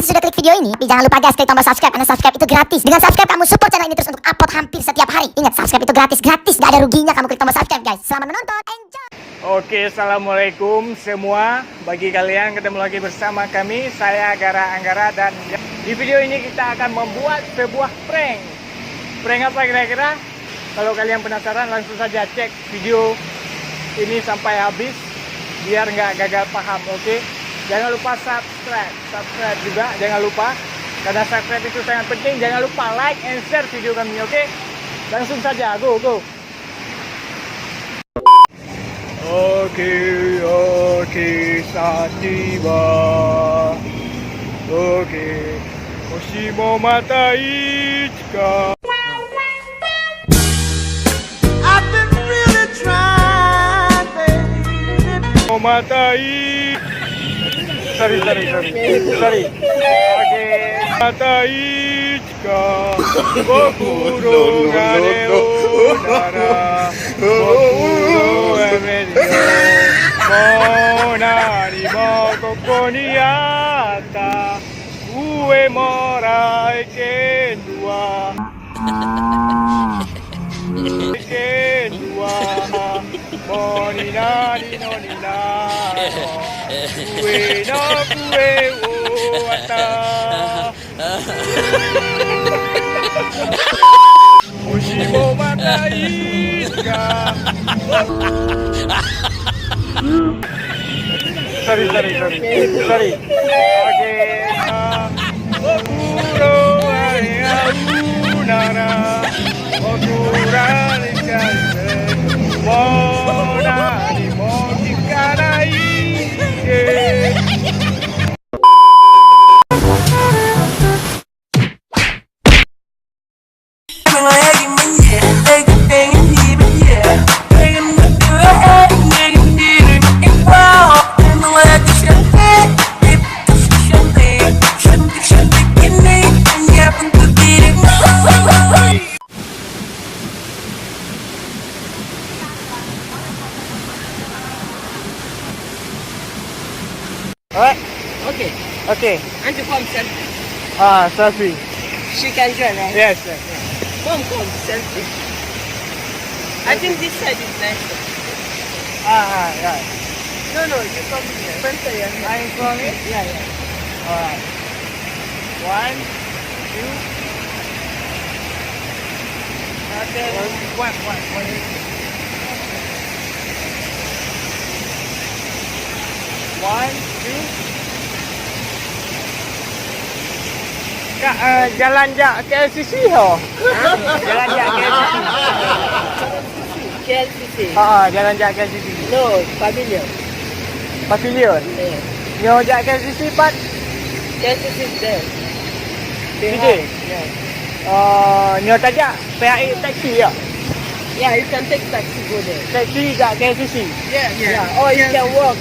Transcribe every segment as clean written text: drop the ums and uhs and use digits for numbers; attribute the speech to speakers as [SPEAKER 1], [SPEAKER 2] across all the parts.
[SPEAKER 1] kasih sudah klik video ini. Tapi jangan lupa guys, klik tombol subscribe karena subscribe itu gratis. Dengan subscribe kamu support channel ini terus untuk upload hampir setiap hari. Ingat, subscribe itu gratis, gak ada ruginya kamu klik tombol subscribe guys. Selamat menonton, enjoy.
[SPEAKER 2] Oke, assalamualaikum semua. Bagi kalian ketemu lagi bersama kami, saya Gara Anggara, dan di video ini kita akan membuat sebuah prank. Prank apa kira-kira? Kalau kalian penasaran, langsung saja cek video ini sampai habis biar nggak gagal paham. Oke, jangan lupa subscribe juga, jangan lupa, karena subscribe itu sangat penting. Jangan lupa like and share video kami. Oke, langsung saja, go. Oke, saat tiba. Oke, Hoshi mo mata ichika. I've been really trying, baby. Mo mata Sorry. Oke, mata ichika. Bokuro ga ne o nara. Bokuro ga neもう何もここにあった上もらえけんわけんわもうになりのにな上の上を渡星もまたいつかSorry. Oke. Okuro wa nara. Okura ni kare. Mo nani mo kikanai. Okay.
[SPEAKER 3] And you come selfie.
[SPEAKER 2] Selfie.
[SPEAKER 3] She can join, right?
[SPEAKER 2] Yes.
[SPEAKER 3] Come, selfie. I think this side is nicer.
[SPEAKER 2] Yeah.
[SPEAKER 3] No, you come here. Front of your head.
[SPEAKER 2] I'm from it?
[SPEAKER 3] Yeah.
[SPEAKER 2] Alright. 1, 2. Okay. One. 1, 2. Kak, jalan jak KLCC ho. Jalan jak
[SPEAKER 3] KLCC.
[SPEAKER 2] Jalan jak KLCC.
[SPEAKER 3] No, pavilion.
[SPEAKER 2] Pavilion.
[SPEAKER 3] Yeah.
[SPEAKER 2] Nyo jak KLCC but
[SPEAKER 3] KLCC is there.
[SPEAKER 2] Sini. Nyo tajak PAI taxi ya.
[SPEAKER 3] Yeah, you can take taxi go there.
[SPEAKER 2] Taxi jak KLCC.
[SPEAKER 3] Yeah. Or you can walk.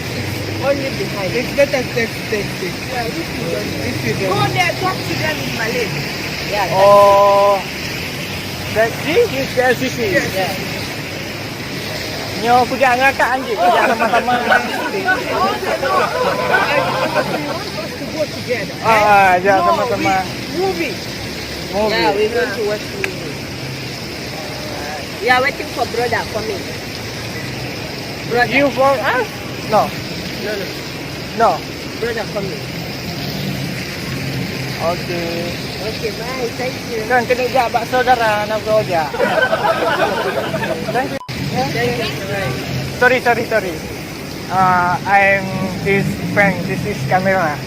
[SPEAKER 3] Only behind.
[SPEAKER 4] It's better take taxi.
[SPEAKER 3] Yeah,
[SPEAKER 4] If you don't.
[SPEAKER 3] go there, talk to them in Malay. Yeah.
[SPEAKER 2] Taxi is KLCC.
[SPEAKER 3] Yeah.
[SPEAKER 2] Nyo kujak ngakak anjing, kujak sama-sama.
[SPEAKER 3] To go together.
[SPEAKER 2] Jak sama-sama.
[SPEAKER 3] Movie.
[SPEAKER 2] Movie.
[SPEAKER 3] Yeah, we going to watch movie. We are waiting for brother coming. Brother.
[SPEAKER 2] You for us? No. No.
[SPEAKER 3] Brother coming.
[SPEAKER 2] Okay.
[SPEAKER 3] Okay, bye. Thank you.
[SPEAKER 2] Kan kena jak bakso darah nak berojak. Thank you.
[SPEAKER 3] Thank you. Right.
[SPEAKER 2] Sorry. I'm this prank. This is camera.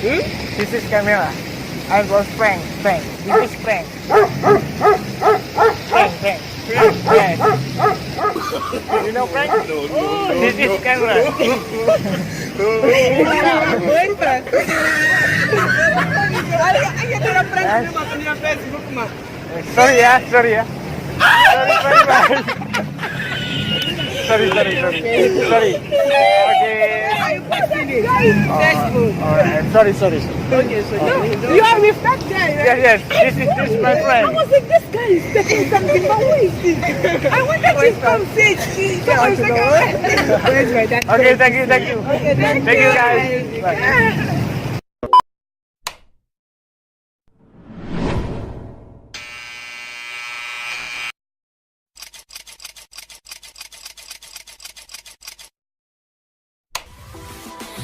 [SPEAKER 2] This is camera. I was prank. This is prank. Prank. Yes. You know prank? This is camera. Sorry ya. Sorry very much. Sorry. Okay. Alright. Sorry.
[SPEAKER 3] Okay, so
[SPEAKER 4] You are with that guy, right?
[SPEAKER 2] Yes. This is my friend.
[SPEAKER 4] I was like, this guy is taking something, but who is this? I wanted to come say cheese. So I was like, where's my dad?
[SPEAKER 2] Okay, thank you.
[SPEAKER 4] Okay,
[SPEAKER 2] Thank you guys. Bye.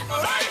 [SPEAKER 5] Alright.